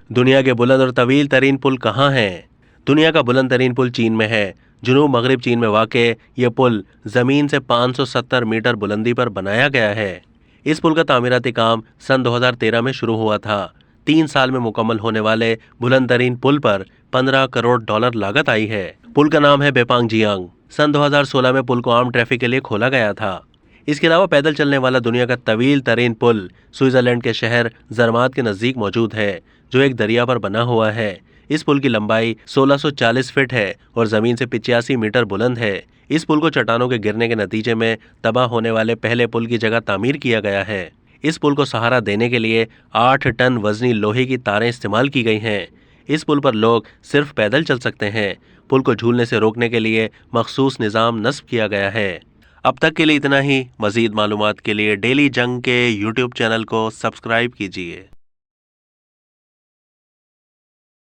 दुनिया के बुलंद और तवील तरीन पुल कहाँ हैं? दुनिया का बुलंद तरीन पुल चीन में है। जुनूब मगरिब चीन में वाक़ ये पुल ज़मीन से 570 मीटर बुलंदी पर बनाया गया है। इस पुल का तामीराती काम सन 2013 में शुरू हुआ था। 3 साल में मुकम्मल होने वाले बुलंद तरीन पुल पर 15 करोड़ डॉलर लागत आई है। पुल का नाम है बेपांग जियांग। सन 2016 में पुल को आम ट्रैफिक के लिए खोला गया था। इसके अलावा पैदल चलने वाला दुनिया का तवील तरीन पुल स्विट्जरलैंड के शहर जरमात के नज़दीक मौजूद है, जो एक दरिया पर बना हुआ है। इस पुल की लंबाई 1640 फीट है और ज़मीन से 85 मीटर बुलंद है। इस पुल को चट्टानों के गिरने के नतीजे में तबाह होने वाले पहले पुल की जगह तामीर किया गया है। इस पुल को सहारा देने के लिए 8 टन वजनी लोहे की तारें इस्तेमाल की गई हैं। इस पुल पर लोग सिर्फ पैदल चल सकते हैं। पुल को झूलने से रोकने के लिए मखसूस निज़ाम नस्ब किया गया है। अब तक के लिए इतना ही। मज़ीद मालूमात के लिए डेली जंग के YouTube चैनल को सब्सक्राइब कीजिए।